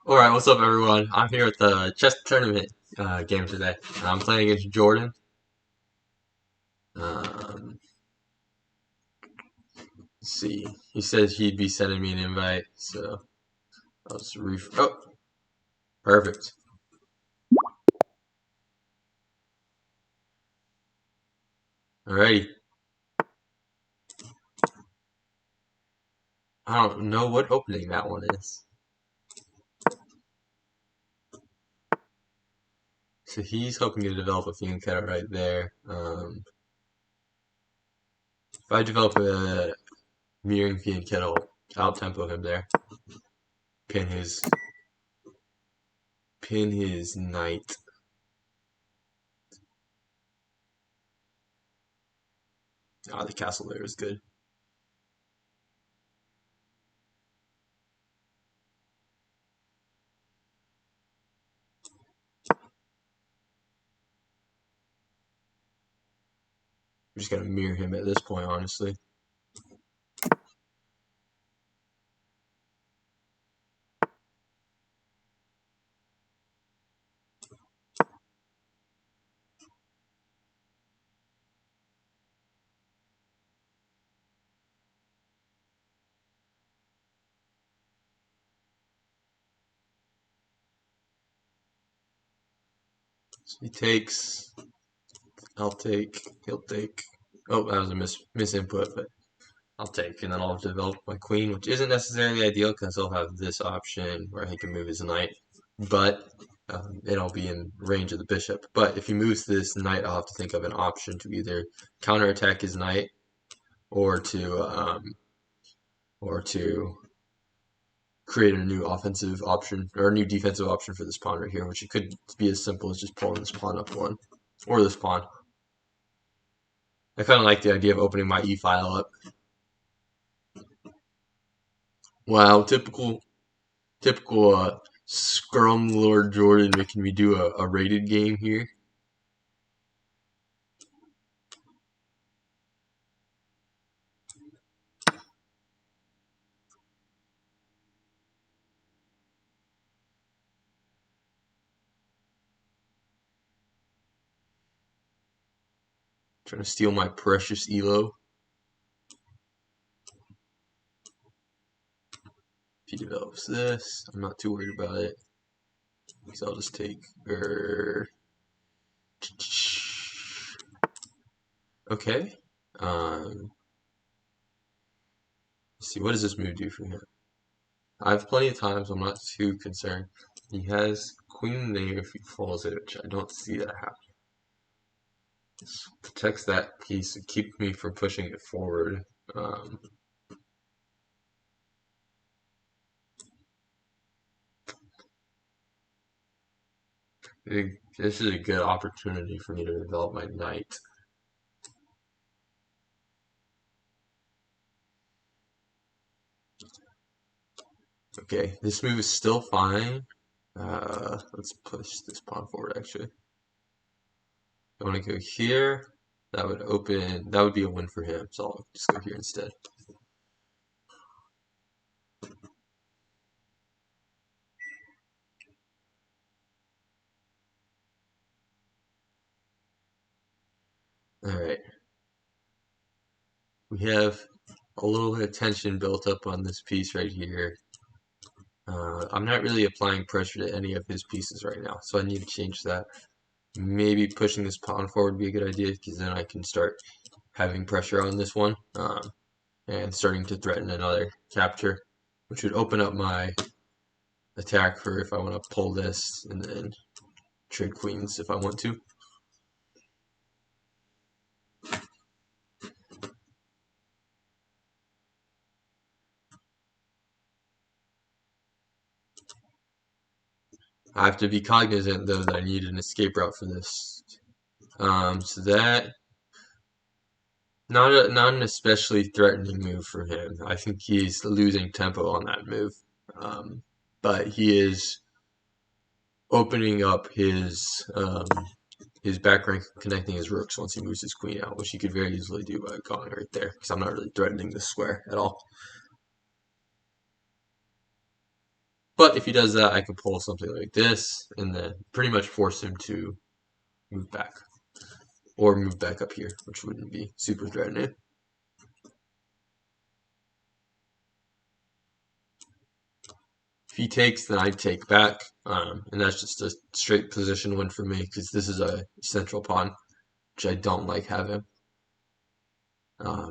Alright, what's up everyone? I'm here at the chess tournament game today. I'm playing against Jordan. Let's see. He said he'd be sending me an invite, so I'll just Oh, perfect. Alrighty. I don't know what opening that one is. So he's hoping to develop a Fiend Kettle right there. If I develop a Mirroring Fiend Kettle, out tempo him there. Pin his knight. Ah, the castle there is good. I'm just gonna mirror him at this point, honestly. So he takes. I'll take. He'll take. Oh, that was a misinput, but I'll take. And then I'll develop my queen, which isn't necessarily ideal because he'll have this option where he can move his knight, but it'll be in range of the bishop. But if he moves this knight, I'll have to think of an option to either counterattack his knight or to create a new offensive option or a new defensive option for this pawn right here, which it could be as simple as just pulling this pawn up one or this pawn. I kind of like the idea of opening my e file up. Wow, typical Scrum Lord Jordan making me do a rated game here. Trying to steal my precious elo. If he develops this, I'm not too worried about it. So I'll just take Okay. Let's see, what does this move do for him? I have plenty of time, so I'm not too concerned. He has queen there if he folds it, which I don't see that happen. This protects that piece and keeps me from pushing it forward. This is a good opportunity for me to develop my knight. Okay, this move is still fine. Let's push this pawn forward, actually. I want to go here. That would be a win for him, so I'll just go here instead. Alright. We have a little bit of tension built up on this piece right here. I'm not really applying pressure to any of his pieces right now, so I need to change that. Maybe pushing this pawn forward would be a good idea, because then I can start having pressure on this one, and starting to threaten another capture, which would open up my attack for if I want to pull this and then trade queens if I want to. I have to be cognizant though that I need an escape route for this. So that not an especially threatening move for him. I think he's losing tempo on that move, but he is opening up his back rank, connecting his rooks once he moves his queen out, which he could very easily do by going right there, because I'm not really threatening this square at all. But if he does that, I can pull something like this and then pretty much force him to move back. Or move back up here, which wouldn't be super threatening. If he takes, then I take back, and that's just a straight position win for me because this is a central pawn, which I don't like having.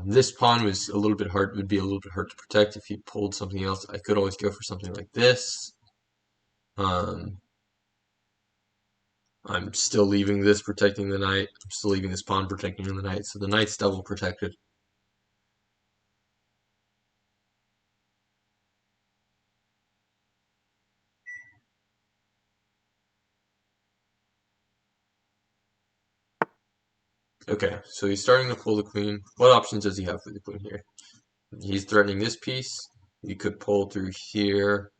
This pawn was a little bit hard, would be a little bit hard to protect if he pulled something else. I could always go for something like this. I'm still leaving this protecting the knight. I'm still leaving this pawn protecting the knight, so the knight's double protected. Okay, so he's starting to pull the queen. What options does he have for the queen here? He's threatening this piece. He could pull through here.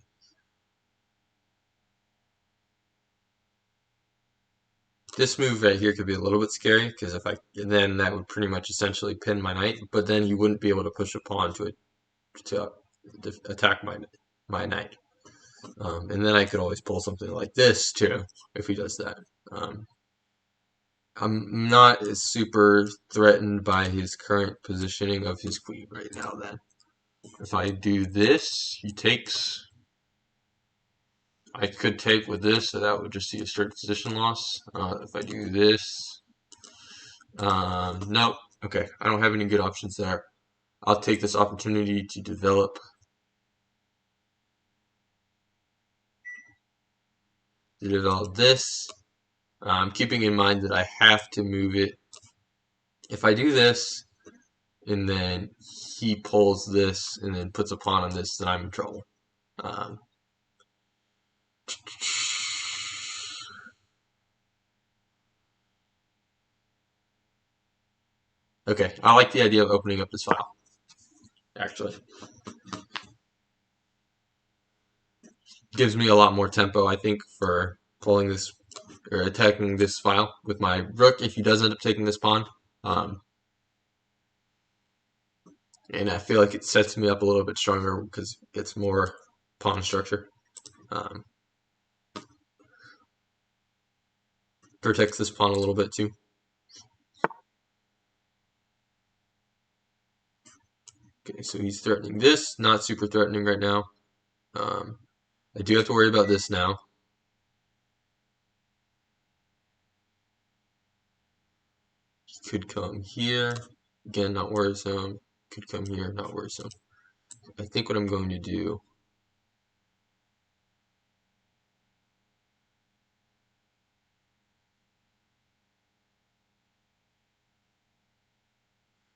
This move right here could be a little bit scary because if I then that would pretty much essentially pin my knight, but then you wouldn't be able to push a pawn to attack my knight. And then I could always pull something like this too if he does that. I'm not super threatened by his current positioning of his queen right now. Then, if I do this, he takes. I could take with this, so that would just be a straight position loss. If I do this, nope. Okay, I don't have any good options there. I'll take this opportunity to develop this. Keeping in mind that I have to move it. If I do this, and then he pulls this, and then puts a pawn on this, then I'm in trouble. Um, okay, I like the idea of opening up this file, actually. Gives me a lot more tempo, I think, for pulling this or attacking this file with my rook if he does end up taking this pawn. And I feel like it sets me up a little bit stronger because it's more pawn structure. Protects this pawn a little bit too. Okay, so he's threatening this, not super threatening right now. I do have to worry about this now. He could come here. Again, not worrisome. Could come here, not worrisome. I think what I'm going to do.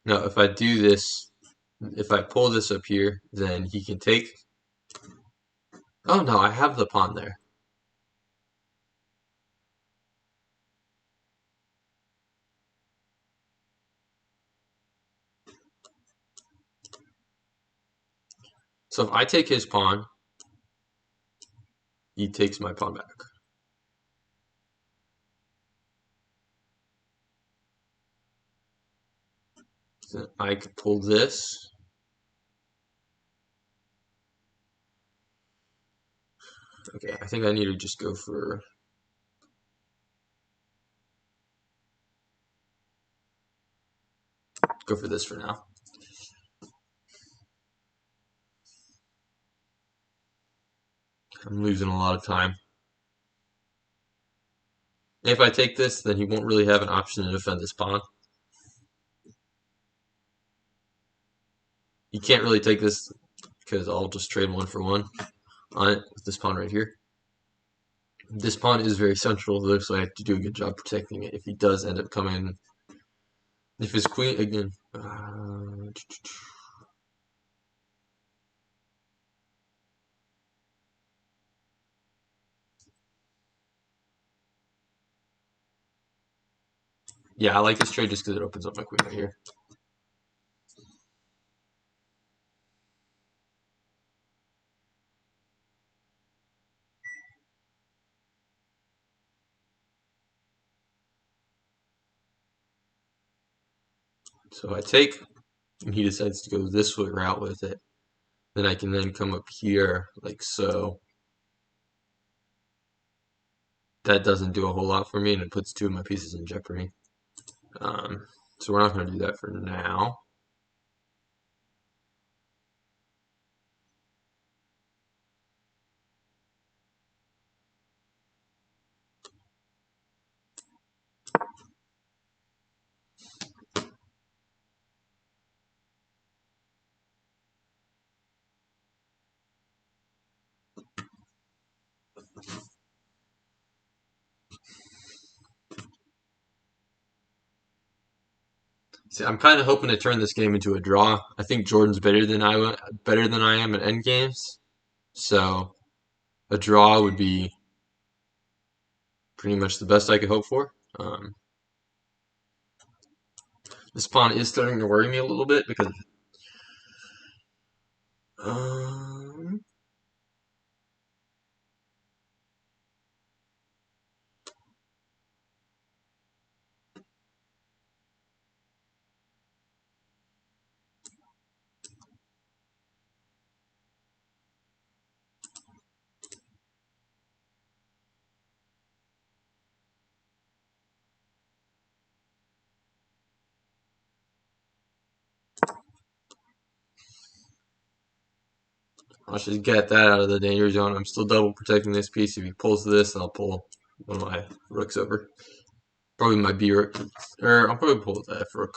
Now, if I do this, if I pull this up here, then he can take. Oh no, I have the pawn there. So if I take his pawn, he takes my pawn back. So I could pull this. Okay, I think I need to just go for this for now. I'm losing a lot of time. If I take this, then he won't really have an option to defend this pawn. He can't really take this because I'll just trade 1 for 1 on it with this pawn right here. This pawn is very central though, so I have to do a good job protecting it if he does end up coming. If his queen, again, yeah, I like this trade just because it opens up my queen right here. So I take, and he decides to go this route with it. Then I can then come up here like so. that doesn't do a whole lot for me, and it puts two of my pieces in jeopardy. So we're not going to do that for now. See, I'm kind of hoping to turn this game into a draw. I think Jordan's better than I am at end games, so a draw would be pretty much the best I could hope for. This pawn is starting to worry me a little bit because um, I'll just get that out of the danger zone. I'm still double protecting this piece. If he pulls this, I'll pull one of my rooks over. Probably my B rook, or I'll probably pull the F rook.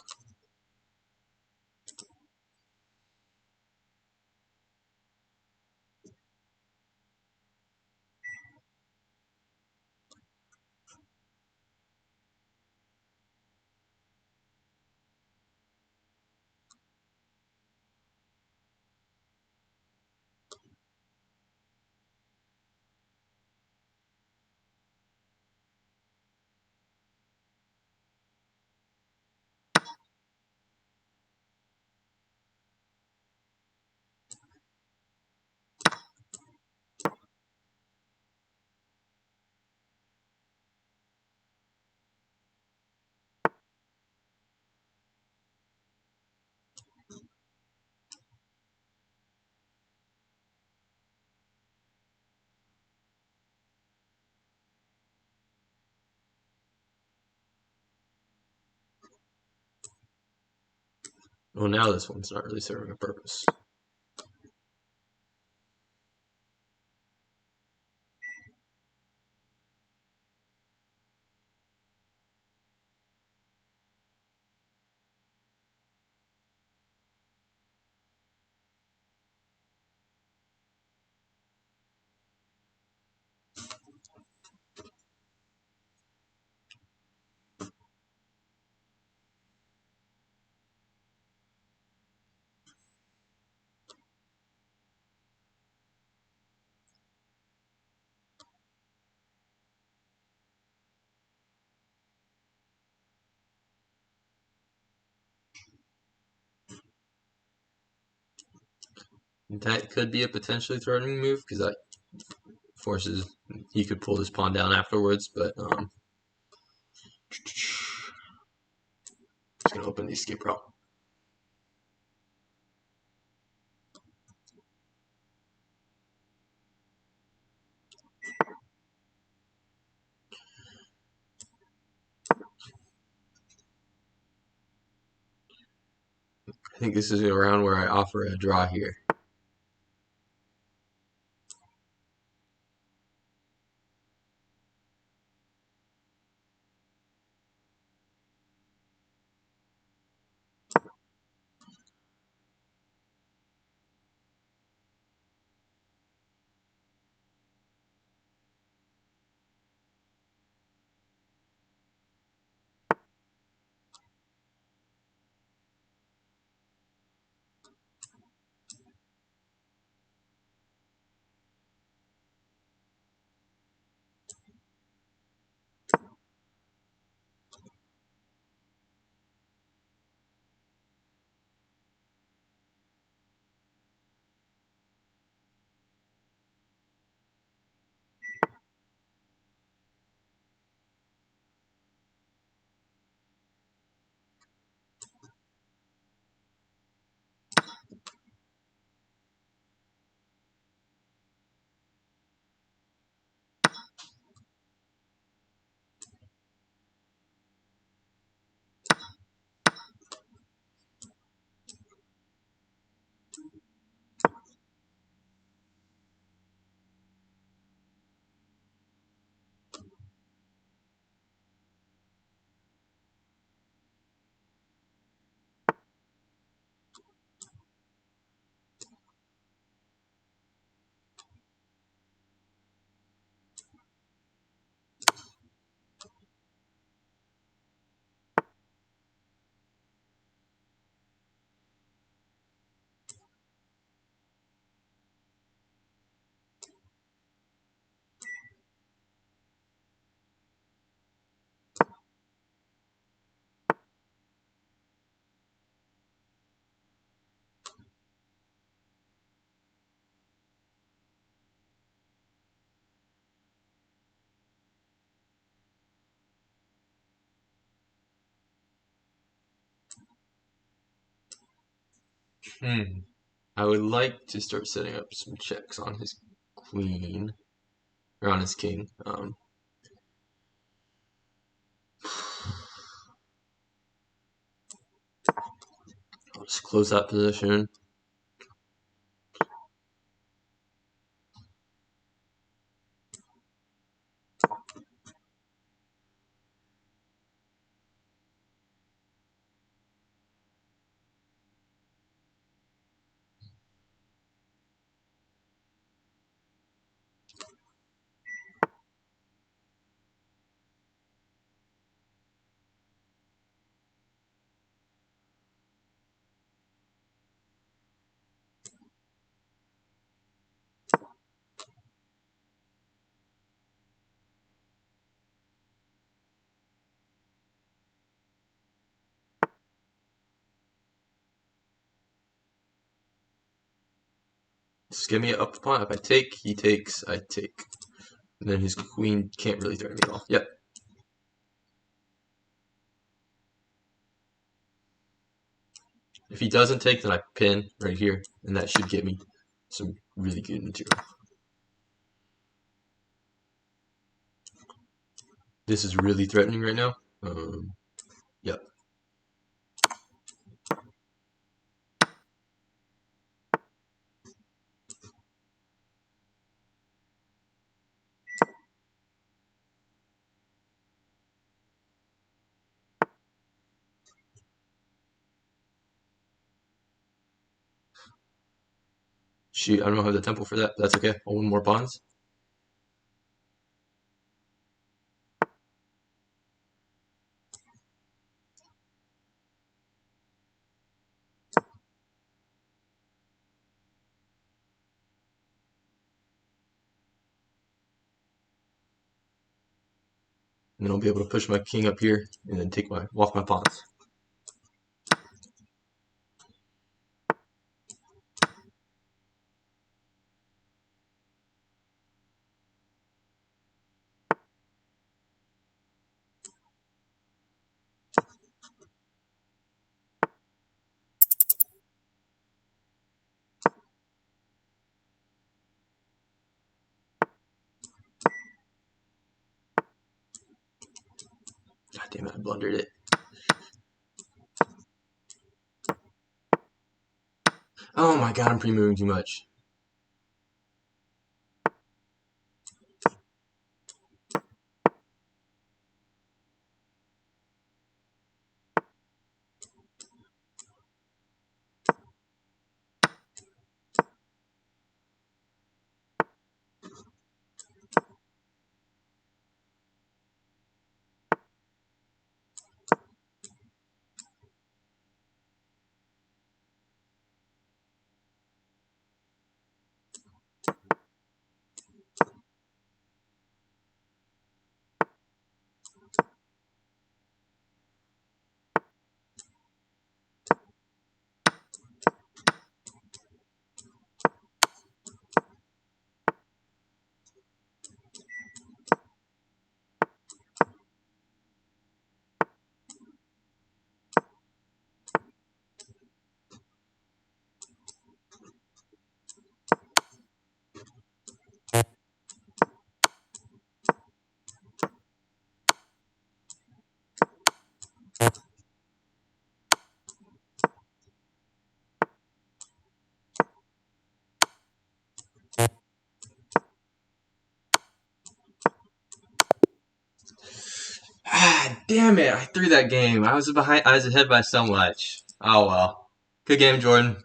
Well, now this one's not really serving a purpose. That could be a potentially threatening move because that forces he could pull this pawn down afterwards, but just gonna open the escape route. I think this is a round where I offer a draw here. I would like to start setting up some checks on his queen, or on his king. I'll just close that position. Just give me an up pawn. If I take, he takes, I take. And then his queen can't really threaten me at all. Yep. If he doesn't take, then I pin right here, and that should get me some really good material. This is really threatening right now. Yep. Shoot, I don't have the tempo for that, but that's okay. I'll win more pawns. And then I'll be able to push my king up here and then walk my pawns. God damn it, I blundered it. Oh my god, I'm pre-moving too much. Ah, damn it! I threw that game. I was ahead by so much. Oh well. Good game, Jordan.